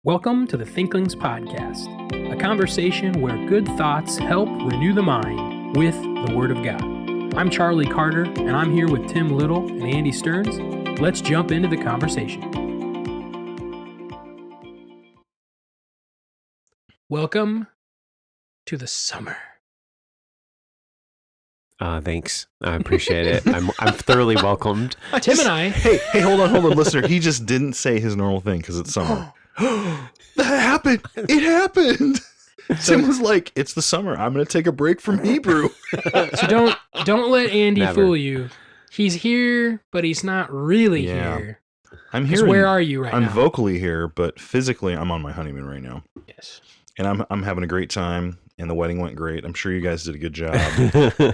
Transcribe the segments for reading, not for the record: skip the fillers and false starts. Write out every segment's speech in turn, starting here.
Welcome to the Thinklings podcast, a conversation where good thoughts help renew the mind with the Word of God. I'm Charlie Carter, and I'm here with Tim Little and Andy Stearns. Let's jump into the conversation. Welcome to the summer. Thanks. I appreciate it. I'm thoroughly welcomed. Tim and I... Hey, hold on, listener. He just didn't say his normal thing because it's summer. That happened. It happened. Tim was like, it's the summer. I'm going to take a break from Hebrew. So don't let Andy Never. fool you. He's here, but he's not really here. I'm 'Cause here. where are you right now? I'm vocally here, but physically I'm on my honeymoon right now. Yes. And I'm having a great time, and the wedding went great. I'm sure you guys did a good job.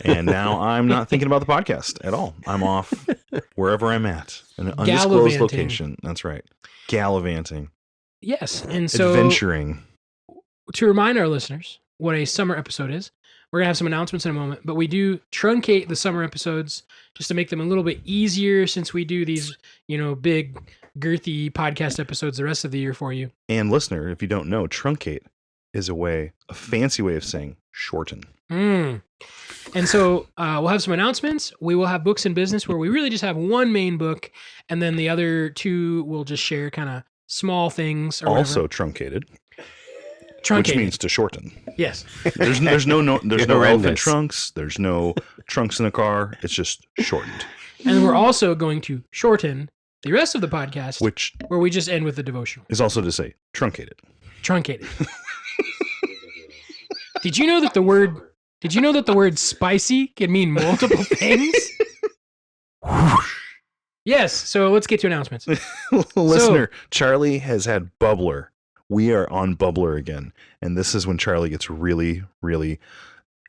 And now I'm not thinking about the podcast at all. I'm off wherever I'm at, in an undisclosed Gallivanting. location. That's right. Gallivanting. Yes, and so... Adventuring. To remind our listeners what a summer episode is, we're going to have some announcements in a moment, but we do truncate the summer episodes just to make them a little bit easier since we do these, big, girthy podcast episodes the rest of the year for you. And listener, if you don't know, truncate is a fancy way of saying shorten. And so we'll have some announcements. We will have books in business where we really just have one main book, and then the other two will just share kind of small things. Or Also truncated. Truncated. Which means to shorten. Yes. There's no elephant horrendous. trunks. There's no trunks in a car. It's just shortened. And we're also going to shorten the rest of the podcast, Which where we just end with the devotional. is also to say truncated. Truncated. Did you know that the word spicy can mean multiple things? Yes. So let's get to announcements. Listener, Charlie has had bubbler. We are on bubbler again. And this is when Charlie gets really, really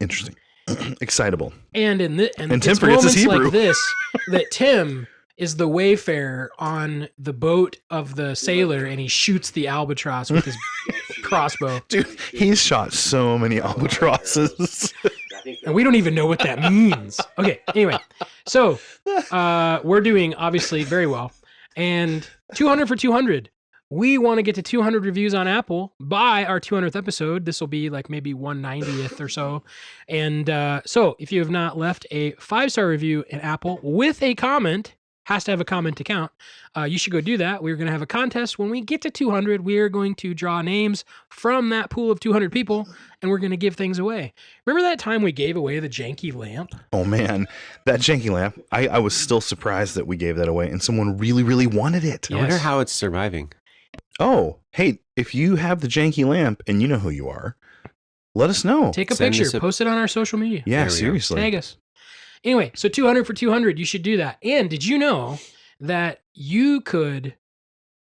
interesting. Excitable. And Tim it's forgets his moments like Hebrew. this that Tim is the wayfarer on the boat of the sailor, and he shoots the albatross with his crossbow. Dude, he's shot so many albatrosses. And we don't even know what that means. Okay, anyway. So we're doing, obviously, very well. And 200 for 200. We want to get to 200 reviews on Apple by our 200th episode. This will be like maybe 190th or so. And so if you have not left a 5-star review in Apple with a comment, has to have a comment to count, you should go do that. We're going to have a contest. When we get to 200, we are going to draw names from that pool of 200 people, and we're going to give things away. Remember that time we gave away the janky lamp? Oh man, that janky lamp. I was still surprised that we gave that away and someone really, really wanted it. I wonder how it's surviving. Oh, hey, if you have the janky lamp and you know who you are, let us know. Take a Send us picture, a- post it on our social media. Yeah, There we go. seriously. Tag us. Anyway, so 200 for 200, you should do that. And did you know that you could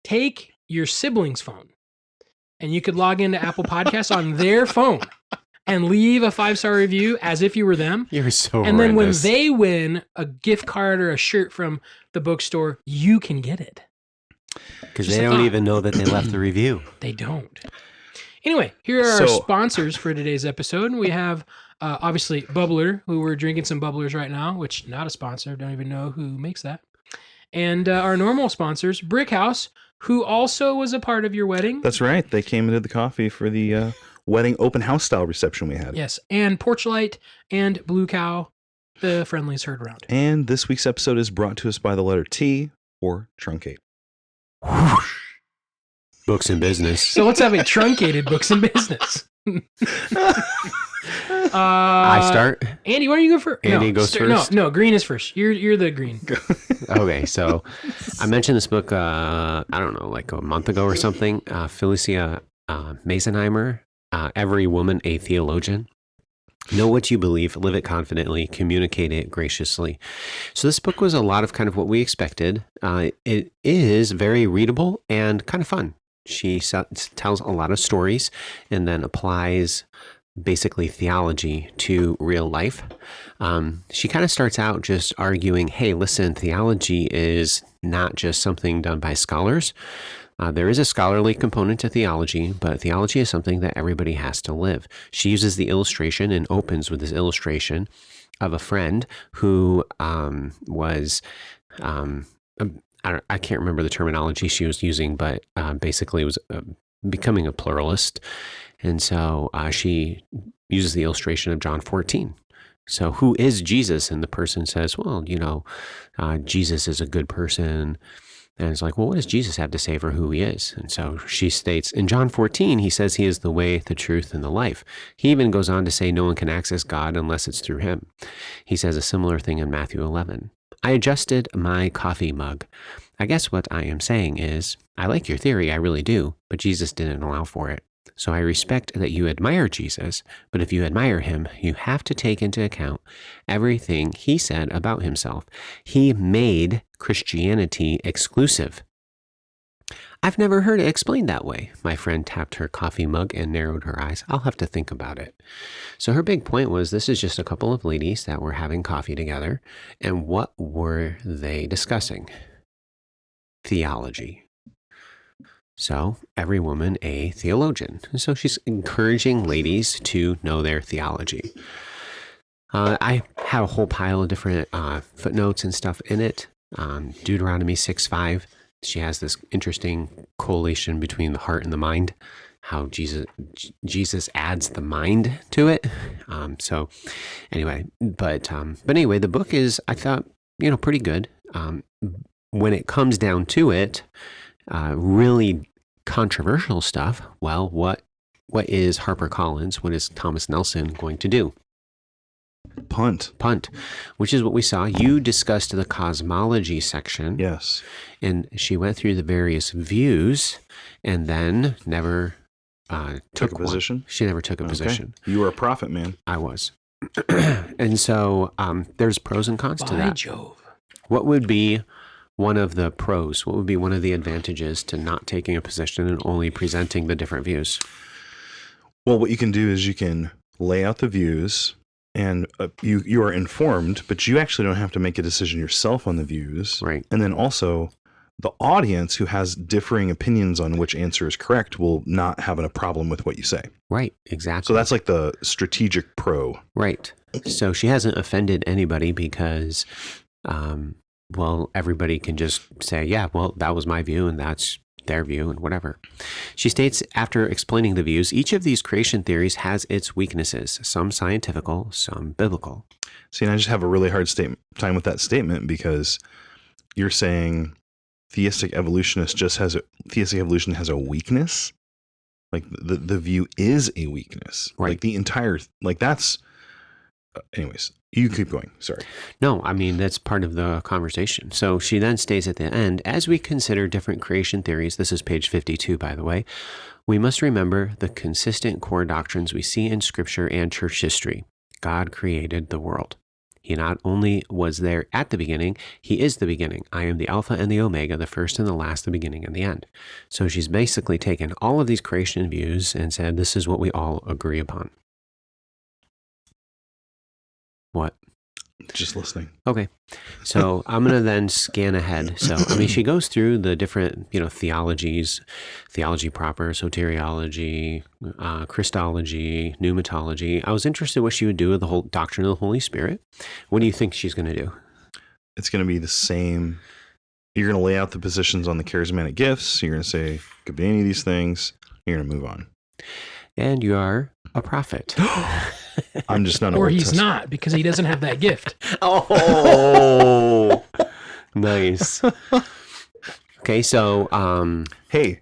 take your sibling's phone and you could log into Apple Podcasts on their phone and leave a 5-star review as if you were them? You're so And then when horrendous. they win a gift card or a shirt from the bookstore, you can get it. Because just they a don't thought. even know that they left the review. They don't. Anyway, here are our So- sponsors for today's episode. We have, obviously, Bubbler, who we're drinking some Bubblers right now, which not a sponsor. Don't even know who makes that. And our normal sponsors, Brick House, who also was a part of your wedding. That's right. They came and did the coffee for the wedding open house style reception we had. Yes, and Porchlight and Blue Cow, the friendlies heard around. And this week's episode is brought to us by the letter T or truncate. Books in business. So let's have a truncated books in business. I start. Andy, why don't you go first? Andy goes first? No, green is first. You're the green. Okay, so I mentioned this book, I don't know, like a month ago or something. Phylicia Masonheimer, Every Woman a Theologian. Know what you believe, live it confidently, communicate it graciously. So this book was a lot of kind of what we expected. It is very readable and kind of fun. She tells a lot of stories and then applies basically theology to real life. She kind of starts out just arguing, hey, listen, theology is not just something done by scholars. There is a scholarly component to theology, but theology is something that everybody has to live. She uses the illustration and opens with this illustration of a friend who was I can't remember the terminology she was using, but basically it was becoming a pluralist. And so she uses the illustration of John 14. So who is Jesus? And the person says, well, Jesus is a good person. And it's like, well, what does Jesus have to say for who he is? And so she states, in John 14, he says he is the way, the truth, and the life. He even goes on to say no one can access God unless it's through him. He says a similar thing in Matthew 11. I adjusted my coffee mug. I guess what I am saying is, I like your theory, I really do, but Jesus didn't allow for it. So I respect that you admire Jesus, but if you admire him, you have to take into account everything he said about himself. He made Christianity exclusive. I've never heard it explained that way. My friend tapped her coffee mug and narrowed her eyes. I'll have to think about it. So her big point was this is just a couple of ladies that were having coffee together. And what were they discussing? Theology. So every woman a theologian. So she's encouraging ladies to know their theology. I have a whole pile of different footnotes and stuff in it. Deuteronomy 6:5. She has this interesting correlation between the heart and the mind, how Jesus adds the mind to it. So anyway, but anyway, the book is, I thought, pretty good. When it comes down to it, really controversial stuff. Well, what is HarperCollins? What is Thomas Nelson going to do? Punt, which is what we saw. You discussed the cosmology section. Yes. And she went through the various views and then never took a position. She never took a position. You were a prophet, man. I was. And so there's pros and cons to that. By Jove. What would be one of the pros? What would be one of the advantages to not taking a position and only presenting the different views? Well, what you can do is you can lay out the views, and you are informed, but you actually don't have to make a decision yourself on the views. Right. And then also, the audience who has differing opinions on which answer is correct will not have a problem with what you say. Right, exactly. So that's like the strategic pro. Right. So she hasn't offended anybody because, everybody can just say, yeah, well, that was my view and that's their view and whatever. She states, after explaining the views, each of these creation theories has its weaknesses, some scientifical, some biblical. See, and I just have a really hard time with that statement because you're saying theistic evolution has a weakness. Like the view is a weakness. Right. Like the entire, that's, anyways, you keep going. Sorry. No, I mean, that's part of the conversation. So she then states at the end, as we consider different creation theories, this is page 52, by the way, we must remember the consistent core doctrines we see in Scripture and church history. God created the world. He not only was there at the beginning, he is the beginning. I am the Alpha and the Omega, the first and the last, the beginning and the end. So she's basically taken all of these creation views and said, this is what we all agree upon. What? Just listening. Okay. So I'm going to then scan ahead. So, she goes through the different, theologies, theology proper, soteriology, Christology, pneumatology. I was interested what she would do with the whole doctrine of the Holy Spirit. What do you think she's going to do? It's going to be the same. You're going to lay out the positions on the charismatic gifts. You're going to say, could be any of these things. You're going to move on. And you are a prophet. I'm just not. Or he's not, because he doesn't have that gift. Oh, nice. Okay, so hey,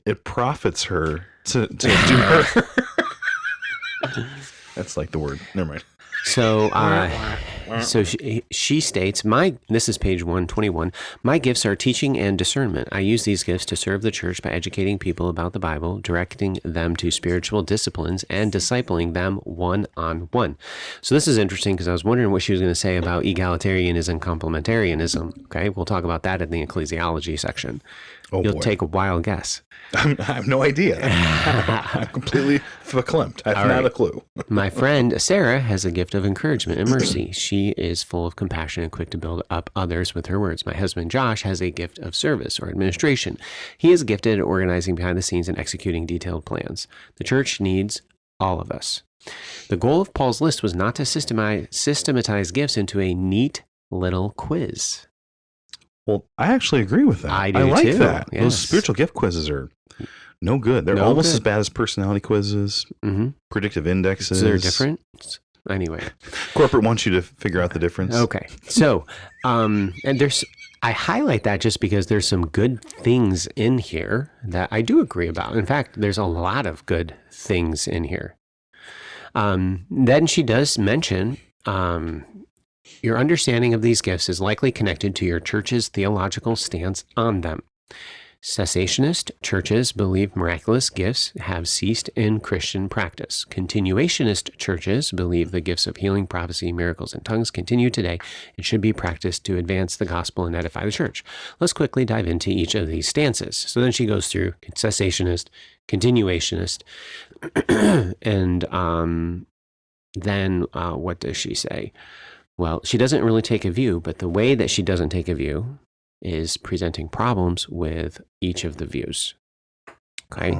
it profits her to do her. That's like the word. Never mind. So, she states, this is page 121, my gifts are teaching and discernment. I use these gifts to serve the church by educating people about the Bible, directing them to spiritual disciplines, and discipling them one-on-one. So this is interesting because I was wondering what she was going to say about egalitarianism and complementarianism. Okay, we'll talk about that in the ecclesiology section. Oh, You'll boy. take a wild guess. I have no idea. I'm completely verklempt. I have not a clue. My friend Sarah has a gift of encouragement and mercy. She is full of compassion and quick to build up others with her words. My husband Josh has a gift of service or administration. He is gifted at organizing behind the scenes and executing detailed plans. The church needs all of us. The goal of Paul's list was not to systematize gifts into a neat little quiz. Well, I actually agree with that. I do like too. that. Yes. Those spiritual gift quizzes are No good. They're No almost good. as bad as personality quizzes, Mm-hmm. predictive indexes. So they're different. Anyway. Corporate wants you to figure out the difference. Okay. So, and I highlight that just because there's some good things in here that I do agree about. In fact, there's a lot of good things in here. Then she does mention, your understanding of these gifts is likely connected to your church's theological stance on them. Cessationist churches believe miraculous gifts have ceased in Christian practice. Continuationist churches believe the gifts of healing, prophecy, miracles, and tongues continue today and should be practiced to advance the gospel and edify the church. Let's quickly dive into each of these stances. So then she goes through cessationist, continuationist, and then what does she say? Well, she doesn't really take a view, but the way that she doesn't take a view is presenting problems with each of the views. Okay.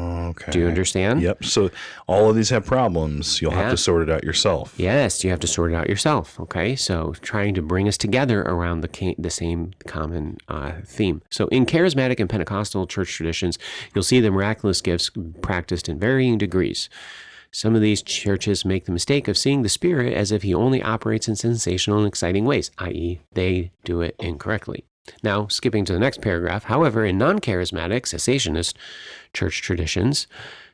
Do you understand? Yep. So all of these have problems. You'll have to sort it out yourself. Yes, you have to sort it out yourself. Okay. So trying to bring us together around the same common theme. So in charismatic and Pentecostal church traditions, you'll see the miraculous gifts practiced in varying degrees. Some of these churches make the mistake of seeing the Spirit as if he only operates in sensational and exciting ways, i.e., they do it incorrectly. Now, skipping to the next paragraph, however, in non-charismatic, cessationist church traditions,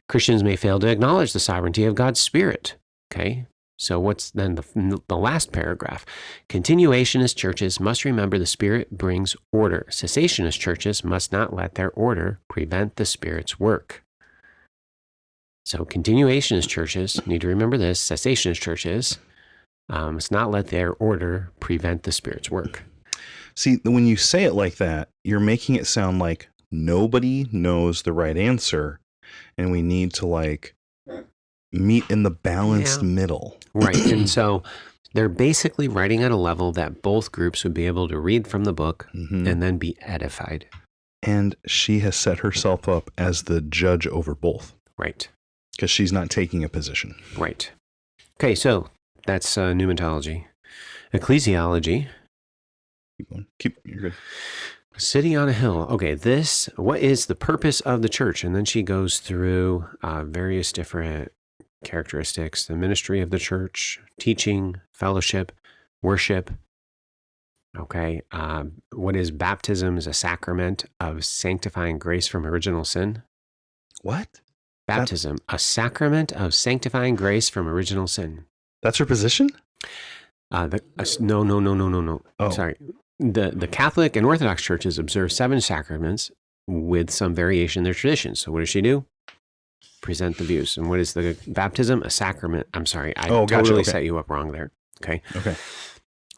Christians may fail to acknowledge the sovereignty of God's Spirit. Okay, so what's then the last paragraph? Continuationist churches must remember the Spirit brings order. Cessationist churches must not let their order prevent the Spirit's work. So continuationist churches need to remember this. Cessationist churches must not let their order prevent the Spirit's work. See, when you say it like that, you're making it sound like nobody knows the right answer, and we need to meet in the balanced middle. Right. And so they're basically writing at a level that both groups would be able to read from the book and then be edified. And she has set herself up as the judge over both. Right. Because she's not taking a position. Right. Okay, so that's pneumatology. Ecclesiology. Keep going. You're good. City on a hill. Okay, what is the purpose of the church? And then she goes through various different characteristics, the ministry of the church, teaching, fellowship, worship. Okay, what is baptism? Is a sacrament of sanctifying grace from original sin. What? Baptism, a sacrament of sanctifying grace from original sin. That's her position? No. Oh. Sorry. The Catholic and Orthodox churches observe 7 sacraments with some variation in their traditions. So what does she do? Present the views. And what is the baptism? A sacrament. I'm sorry. I totally set you up wrong there. Okay.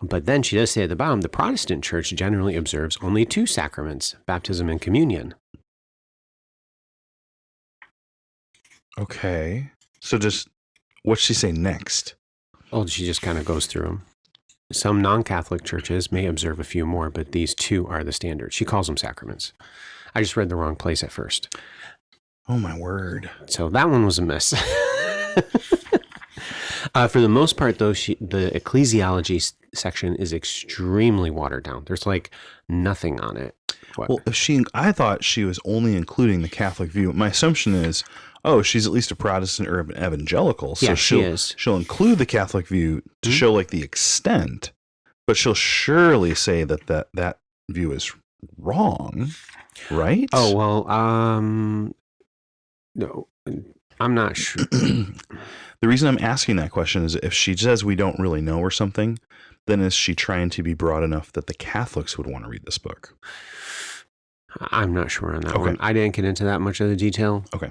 But then she does say at the bottom, the Protestant church generally observes only 2 sacraments, baptism and communion. Okay. So what's she say next? Oh, she just kind of goes through them. Some non-Catholic churches may observe a few more, but these 2 are the standard. She calls them sacraments. I just read the wrong place at first. Oh, my word. So that one was a miss. For the most part, though, the ecclesiology section is extremely watered down. There's nothing on it. What? Well, I thought she was only including the Catholic view. My assumption is, she's at least a Protestant or an evangelical. So she is. She'll include the Catholic view to show the extent, but she'll surely say that view is wrong, right? Oh, well, no, I'm not sure. The reason I'm asking that question is if she says we don't really know or something, then is she trying to be broad enough that the Catholics would want to read this book? I'm not sure on that one. I didn't get into that much of the detail. Okay.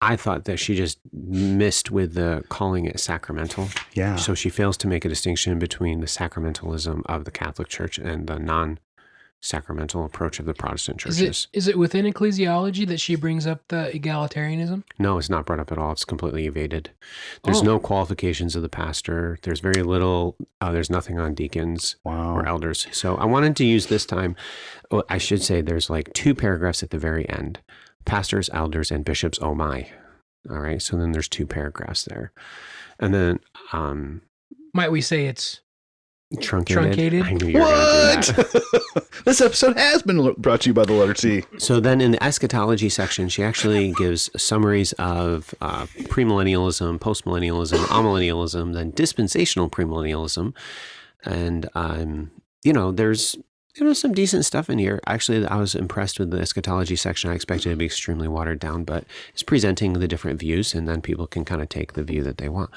I thought that she just missed with the calling it sacramental. Yeah. So she fails to make a distinction between the sacramentalism of the Catholic Church and the non-sacramental approach of the Protestant churches. Is it within ecclesiology that she brings up the egalitarianism? No, it's not brought up at all. It's completely evaded. There's no qualifications of the pastor. There's very little. There's nothing on deacons or elders. So I wanted to use this time. I should say there's 2 paragraphs at the very end. Pastors, elders, and bishops, oh my. All right. So then there's 2 paragraphs there. And then might we say it's Truncated. I knew you were going to do that. This episode has been brought to you by the letter T. So then in the eschatology section, she actually gives summaries of premillennialism, postmillennialism, amillennialism, then dispensational premillennialism. And, there's some decent stuff in here. Actually, I was impressed with the eschatology section. I expected it to be extremely watered down, but it's presenting the different views, and then people can kind of take the view that they want.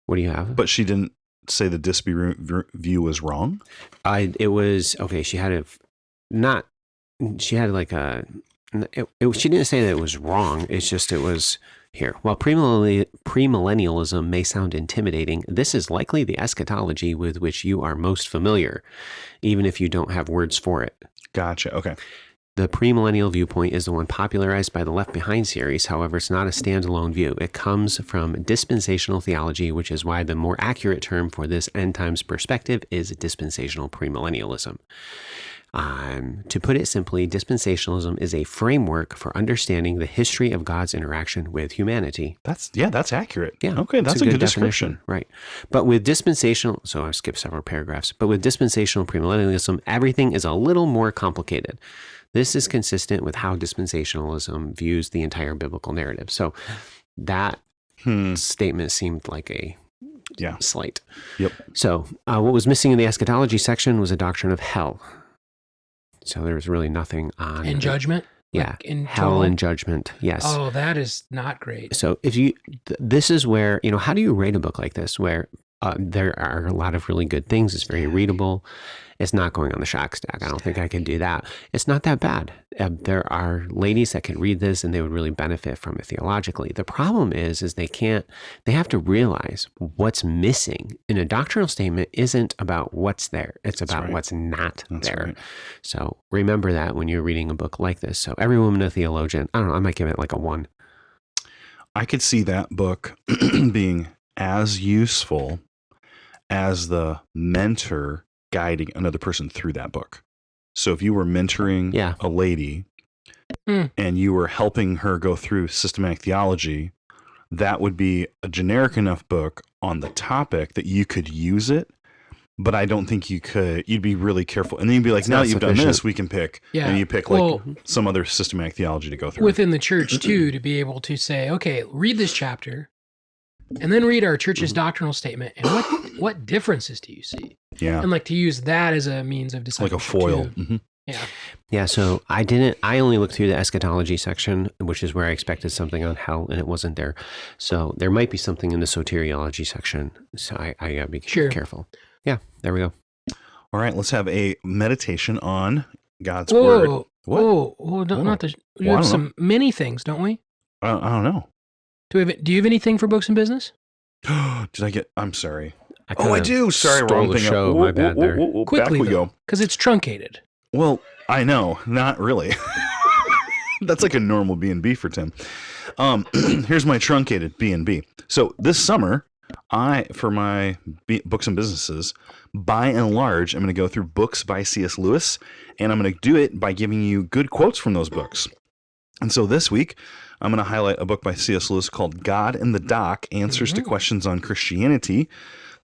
What do you have? But she didn't say the Disby view was wrong? It was, okay, she had she didn't say that it was wrong. It's just, it was here. While premillennialism may sound intimidating, this is likely the eschatology with which you are most familiar, even if you don't have words for it. Gotcha. Okay. The premillennial viewpoint is the one popularized by the Left Behind series. However, it's not a standalone view. It comes from dispensational theology, which is why the more accurate term for this end times perspective is dispensational premillennialism. To put it simply, dispensationalism is a framework for understanding the history of God's interaction with humanity. That's accurate. Yeah. Okay, that's a good description. Right. But with dispensational, so I skipped several paragraphs, but with dispensational premillennialism, everything is a little more complicated. This is consistent with how dispensationalism views the entire biblical narrative. So that statement seemed like a slight. Yep. So what was missing in the eschatology section was a doctrine of hell. So there was really nothing on... In judgment? Yeah. Like in hell total? and judgment. Yes. Oh, that is not great. So this is where, how do you rate a book like this where there are a lot of really good things. It's very readable. It's not going on the shock stack. I don't think I can do that. It's not that bad. There are ladies that can read this and they would really benefit from it theologically. The problem is they have to realize what's missing in a doctrinal statement isn't about what's there. It's about what's not there. Right. So remember that when you're reading a book like this. So Every Woman a Theologian, I don't know, I might give it like a 1. I could see that book being as useful as the mentor guiding another person through that book. So if you were mentoring a lady and you were helping her go through systematic theology, that would be a generic enough book on the topic that you could use it. But I don't think you could. You'd be really careful. And then you'd be like, now that you've done this, we can pick. Yeah. And you pick some other systematic theology to go through. Within the church, too, to be able to say, okay, read this chapter and then read our church's doctrinal statement. And what differences do you see? Yeah. And to use that as a means of discipleship. Like a foil. Mm-hmm. Yeah. Yeah. So I only looked through the eschatology section, which is where I expected something on hell, and it wasn't there. So there might be something in the soteriology section. So I gotta be careful. Yeah. There we go. All right. Let's have a meditation on God's word. What? We have some many things, don't we? I don't know. Do you have anything for books and business? I'm sorry. I do. Sorry, wrong thing. My bad there. Quickly, back we go. Because it's truncated. Well, I know. Not really. That's like a normal B&B for Tim. Here's my truncated B&B. So this summer, for my books and businesses, by and large, I'm going to go through books by C.S. Lewis, and I'm going to do it by giving you good quotes from those books. And so this week, I'm going to highlight a book by C.S. Lewis called God in the Dock, Answers to Questions on Christianity.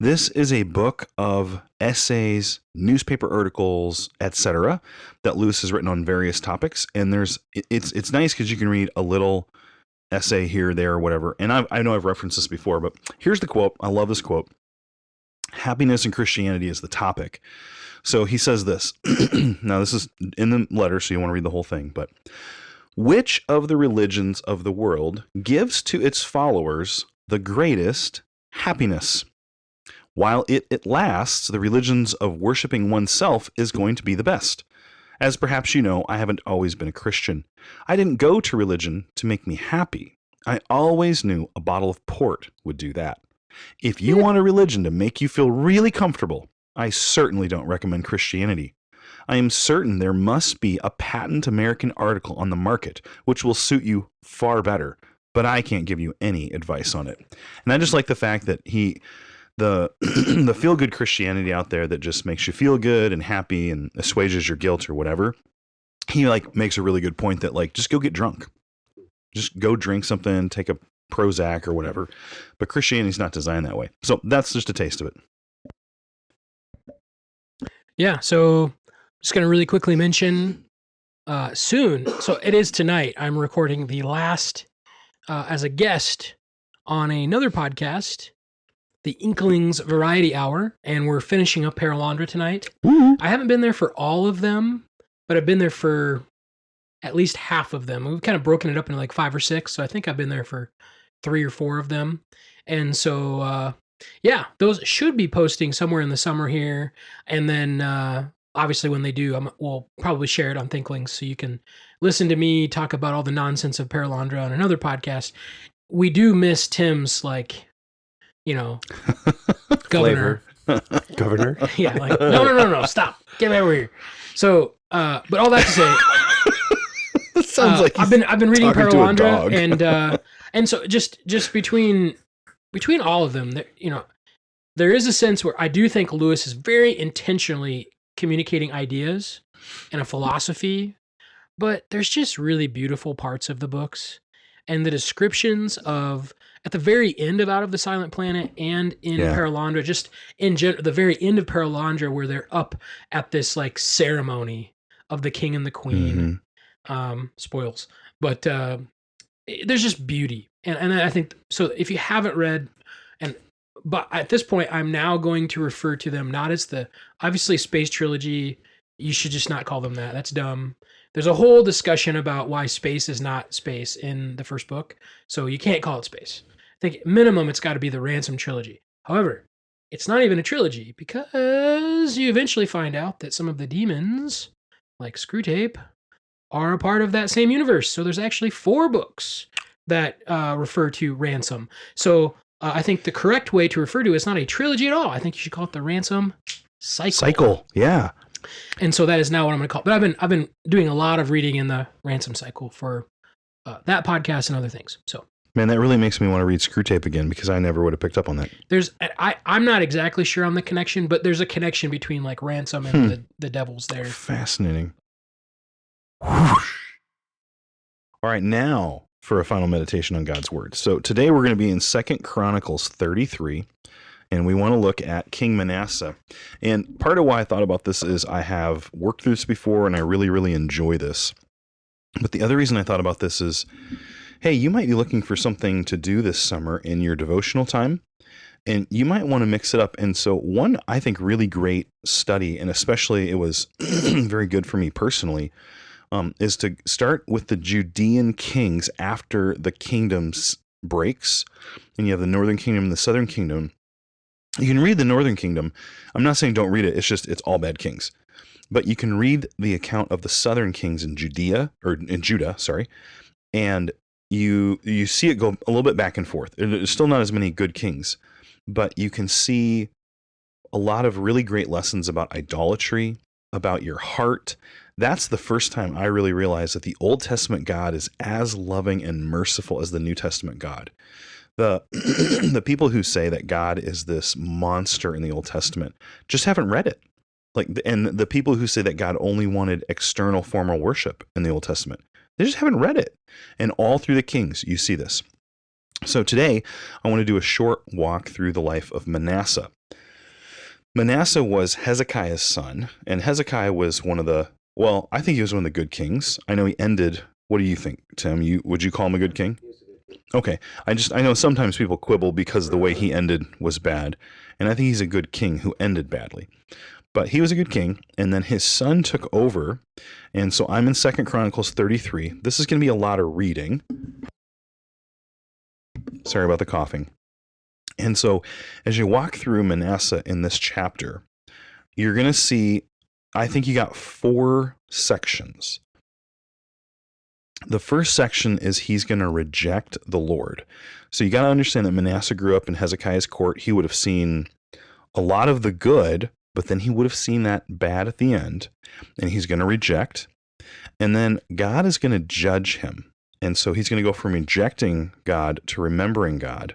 This is a book of essays, newspaper articles, etc., that Lewis has written on various topics. And it's nice because you can read a little essay here, there, or whatever. And I know I've referenced this before, but here's the quote. I love this quote. Happiness in Christianity is the topic. So he says this. Now, this is in the letter, so you want to read the whole thing. But which of the religions of the world gives to its followers the greatest happiness? While it lasts, the religions of worshiping oneself is going to be the best. As perhaps you know, I haven't always been a Christian. I didn't go to religion to make me happy. I always knew a bottle of port would do that. If you want a religion to make you feel really comfortable, I certainly don't recommend Christianity. I am certain there must be a patent American article on the market which will suit you far better, but I can't give you any advice on it. And I just like the fact that the feel-good Christianity out there that just makes you feel good and happy and assuages your guilt or whatever, he makes a really good point that just go get drunk. Just go drink something, take a Prozac or whatever. But Christianity's not designed that way. So that's just a taste of it. Yeah. So just going to really quickly mention soon. So it is tonight. I'm recording the last as a guest on another podcast, the Thinklings Variety Hour, and we're finishing up Perelandra tonight. I haven't been there for all of them, but I've been there for at least half of them. We've kind of broken it up into like 5 or 6, so I think I've been there for 3 or 4 of them. And so, yeah, those should be posting somewhere in the summer here. And then, obviously, when they do, we'll probably share it on Thinklings, so you can listen to me talk about all the nonsense of Perelandra on another podcast. We do miss Tim's, like, governor. Governor? Yeah, like, no, stop. Get over here. So, but all that to say, That sounds like I've been reading talking to a dog. Perelandra, and so just between all of them, there is a sense where I do think Lewis is very intentionally communicating ideas and a philosophy, but there's just really beautiful parts of the books, and the descriptions of at the very end of Out of the Silent Planet and in Perelandra, just in the very end of Perelandra, where they're up at this like ceremony of the king and the queen. Spoils, but there's just beauty, and I think so. If you haven't read, but at this point, I'm now going to refer to them not as the obviously space trilogy. You should just not call them that. That's dumb. There's a whole discussion about why space is not space in the first book, so you can't call it space. I think minimum it's got to be the Ransom trilogy. However, it's not even a trilogy because you eventually find out that some of the demons, like Screwtape, are a part of that same universe. So there's actually 4 books that refer to Ransom. So I think the correct way to refer to it's not a trilogy at all. I think you should call it the Ransom Cycle. Yeah. And so that is now what I'm going to call it. But I've been doing a lot of reading in the Ransom Cycle for that podcast and other things. So Man, that really makes me want to read Screwtape again because I never would have picked up on that. I'm not exactly sure on the connection, but there's a connection between like Ransom and the devils there. Fascinating. All right, now for a final meditation on God's word. So today we're going to be in 2 Chronicles 33, and we want to look at King Manasseh. And part of why I thought about this is I have worked through this before, and I really, really enjoy this. But the other reason I thought about this is, hey, you might be looking for something to do this summer in your devotional time, and you might want to mix it up. And so one, I think, really great study, and especially it was very good for me personally, is to start with the Judean kings after the kingdoms breaks, and you have the northern kingdom and the southern kingdom. You can read the northern kingdom. I'm not saying don't read it. It's all bad kings. But you can read the account of the southern kings in Judah, and you see it go a little bit back and forth. There's still not as many good kings, but you can see a lot of really great lessons about idolatry, about your heart. That's the first time I really realized that the Old Testament God is as loving and merciful as the New Testament God. The people who say that God is this monster in the Old Testament just haven't read it. And the people who say that God only wanted external formal worship in the Old Testament, they just haven't read it. And all through the Kings, you see this. So today, I want to do a short walk through the life of Manasseh. Manasseh was Hezekiah's son, and Hezekiah was I think he was one of the good kings. I know he ended, what do you think, Tim? Would you call him a good king? Okay. I know sometimes people quibble because the way he ended was bad, and I think he's a good king who ended badly. But he was a good king, and then his son took over, and so I'm in 2 Chronicles 33. This is going to be a lot of reading. Sorry about the coughing. And so as you walk through Manasseh in this chapter, you're going to see, I think you got 4 sections. The first section is he's going to reject the Lord. So you got to understand that Manasseh grew up in Hezekiah's court. He would have seen a lot of the good, but then he would have seen that bad at the end, and he's going to reject. And then God is going to judge him. And so he's going to go from rejecting God to remembering God.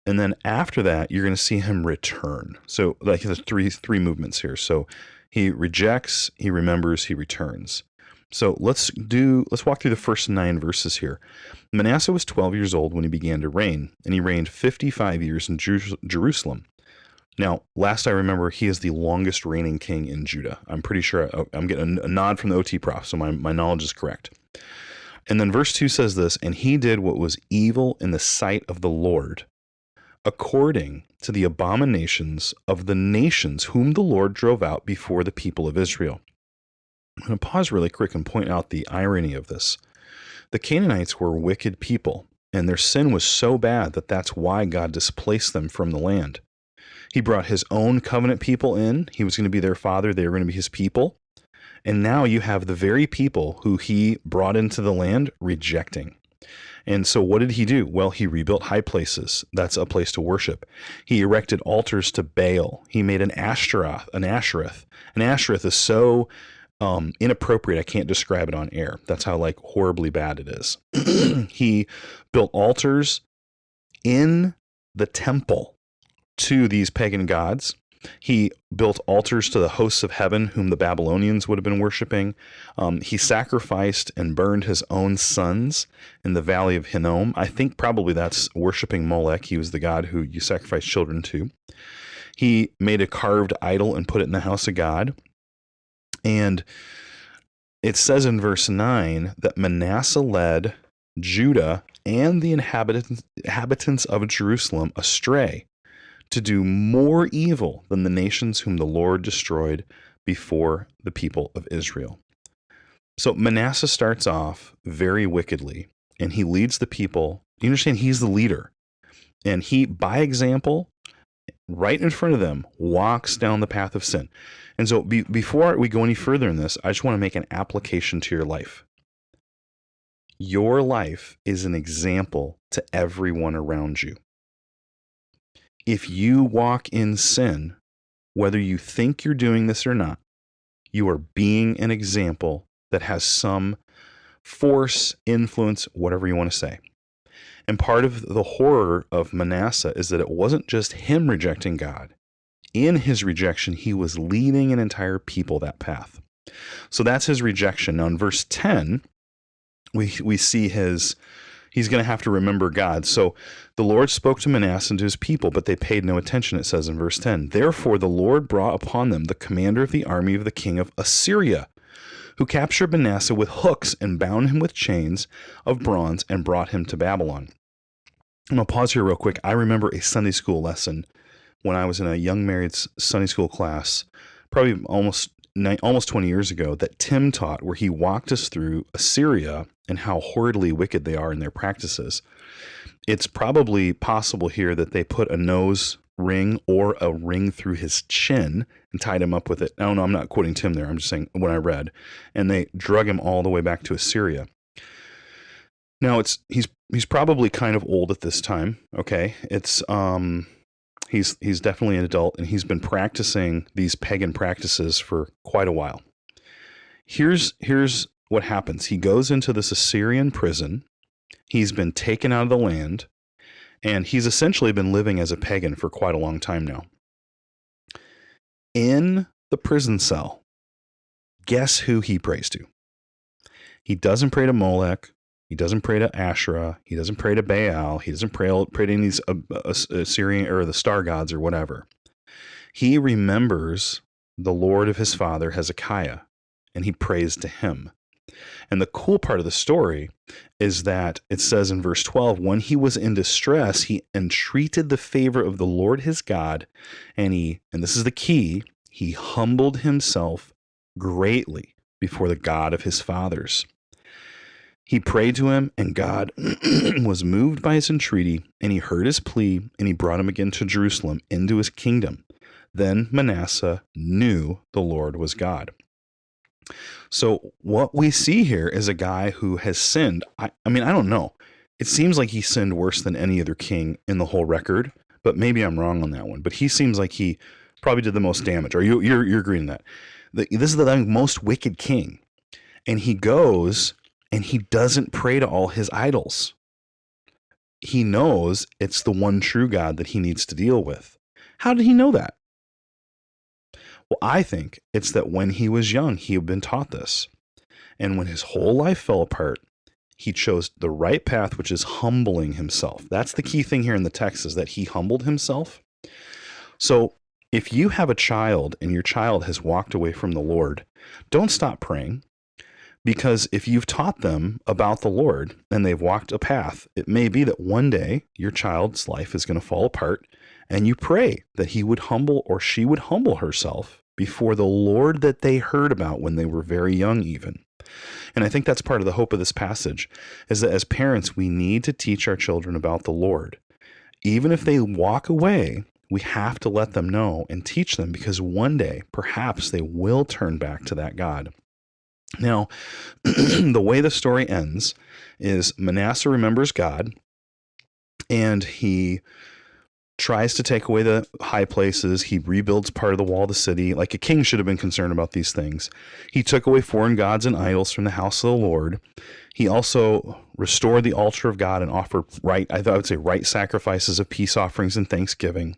And then after that, you're going to see him return. So like there's three movements here. So he rejects, he remembers, he returns. So let's walk through the first 9 verses here. Manasseh was 12 years old when he began to reign, and he reigned 55 years in Jerusalem. Now, last I remember, he is the longest reigning king in Judah. I'm pretty sure I'm getting a nod from the OT prof, so my knowledge is correct. And then verse 2 says this, and he did what was evil in the sight of the Lord, according to the abominations of the nations whom the Lord drove out before the people of Israel. I'm going to pause really quick and point out the irony of this. The Canaanites were wicked people, and their sin was so bad that that's why God displaced them from the land. He brought his own covenant people in. He was going to be their father. They were going to be his people. And now you have the very people who he brought into the land rejecting. And so what did he do? Well, he rebuilt high places. That's a place to worship. He erected altars to Baal. He made an Ashtoreth, an Ashereth. An Ashereth is so inappropriate, I can't describe it on air. That's how like horribly bad it is. He built altars in the temple to these pagan gods. He built altars to the hosts of heaven, whom the Babylonians would have been worshiping. He sacrificed and burned his own sons in the valley of Hinnom. I think probably that's worshiping Molech. He was the god who you sacrifice children to. He made a carved idol and put it in the house of God. And it says in verse 9 that Manasseh led Judah and the inhabitants of Jerusalem astray, to do more evil than the nations whom the Lord destroyed before the people of Israel. So Manasseh starts off very wickedly, and he leads the people. You understand, he's the leader. And he, by example, right in front of them, walks down the path of sin. And so before we go any further in this, I just want to make an application to your life. Your life is an example to everyone around you. If you walk in sin, whether you think you're doing this or not, you are being an example that has some force, influence, whatever you want to say. And part of the horror of Manasseh is that it wasn't just him rejecting God. In his rejection, he was leading an entire people that path. So that's his rejection. Now in verse 10, we see he's going to have to remember God. So the Lord spoke to Manasseh and to his people, but they paid no attention, it says in verse 10. Therefore the Lord brought upon them the commander of the army of the king of Assyria, who captured Manasseh with hooks and bound him with chains of bronze and brought him to Babylon. I'm going to pause here real quick. I remember a Sunday school lesson when I was in a young married's Sunday school class, probably almost 20 years ago, that Tim taught, where he walked us through Assyria and how horridly wicked they are in their practices. It's probably possible here that they put a nose ring or a ring through his chin and tied him up with it. No, I'm not quoting Tim there. I'm just saying what I read. And they drug him all the way back to Assyria. Now he's probably kind of old at this time. Okay. It's, he's definitely an adult, and he's been practicing these pagan practices for quite a while. Here's what happens. He goes into this Assyrian prison. He's been taken out of the land, and he's essentially been living as a pagan for quite a long time now. In the prison cell, guess who he prays to? He doesn't pray to Molech. He doesn't pray to Asherah. He doesn't pray to Baal. He doesn't pray to any of these Assyrian or the star gods or whatever. He remembers the Lord of his father, Hezekiah, and he prays to him. And the cool part of the story is that it says in verse 12, when he was in distress, he entreated the favor of the Lord his God, and this is the key, he humbled himself greatly before the God of his fathers. He prayed to him, and God was moved by his entreaty, and he heard his plea, and he brought him again to Jerusalem into his kingdom. Then Manasseh knew the Lord was God. So what we see here is a guy who has sinned. I mean, I don't know. It seems like he sinned worse than any other king in the whole record, but maybe I'm wrong on that one. But he seems like he probably did the most damage. Or you're agreeing that this is the most wicked king, and he goes and he doesn't pray to all his idols. He knows it's the one true God that he needs to deal with. How did he know that? Well, I think it's that when he was young, he had been taught this. And when his whole life fell apart, he chose the right path, which is humbling himself. That's the key thing here in the text, is that he humbled himself. So if you have a child and your child has walked away from the Lord, don't stop praying. Because if you've taught them about the Lord and they've walked a path, it may be that one day your child's life is going to fall apart, and you pray that he would humble or she would humble herself before the Lord that they heard about when they were very young even. And I think that's part of the hope of this passage, is that as parents, we need to teach our children about the Lord. Even if they walk away, we have to let them know and teach them, because one day, perhaps they will turn back to that God. Now, the way the story ends is Manasseh remembers God, and he tries to take away the high places. He rebuilds part of the wall of the city. Like a king should have been concerned about these things. He took away foreign gods and idols from the house of the Lord. He also restored the altar of God and offered right sacrifices of peace offerings and thanksgiving.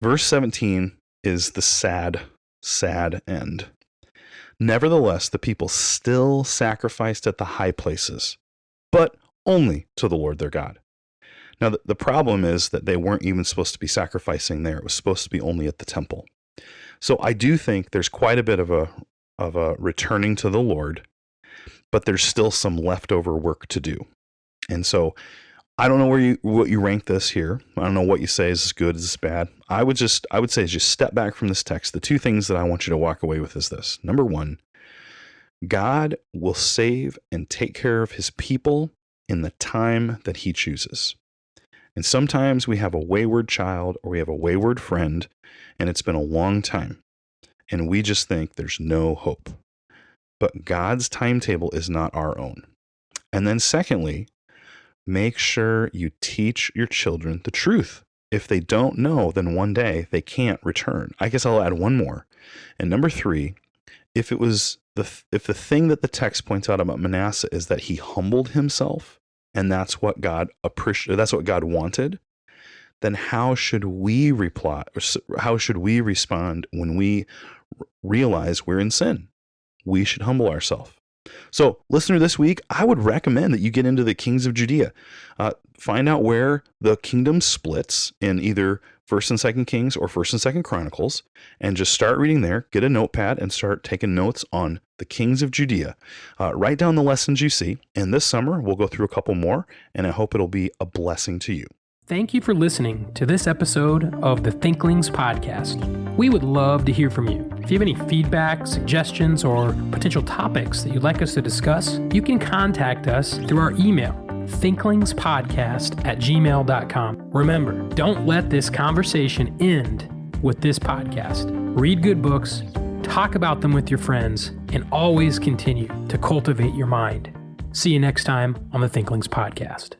Verse 17 is the sad, sad end. Nevertheless, the people still sacrificed at the high places, but only to the Lord their God. Now, the problem is that they weren't even supposed to be sacrificing there. It was supposed to be only at the temple. So I do think there's quite a bit of a returning to the Lord, but there's still some leftover work to do. And so I don't know what you rank this here. I don't know what you say is good, is bad. I would say just step back from this text. The two things that I want you to walk away with is this. Number one, God will save and take care of his people in the time that he chooses. And sometimes we have a wayward child or we have a wayward friend, and it's been a long time, and we just think there's no hope. But God's timetable is not our own. And then secondly, make sure you teach your children the truth. If they don't know, then one day they can't return. I guess I'll add one more. And number three, if the thing that the text points out about Manasseh is that he humbled himself, and that's what God wanted, then how should we reply? Or how should we respond when we realize we're in sin? We should humble ourselves. So, listener, this week, I would recommend that you get into the Kings of Judea. Find out where the kingdom splits in either 1st and 2nd Kings or 1st and 2nd Chronicles, and just start reading there. Get a notepad and start taking notes on the Kings of Judea. Write down the lessons you see, and this summer we'll go through a couple more, and I hope it'll be a blessing to you. Thank you for listening to this episode of the Thinklings podcast. We would love to hear from you. If you have any feedback, suggestions, or potential topics that you'd like us to discuss, you can contact us through our email, thinklingspodcast@gmail.com. Remember, don't let this conversation end with this podcast. Read good books, talk about them with your friends, and always continue to cultivate your mind. See you next time on the Thinklings podcast.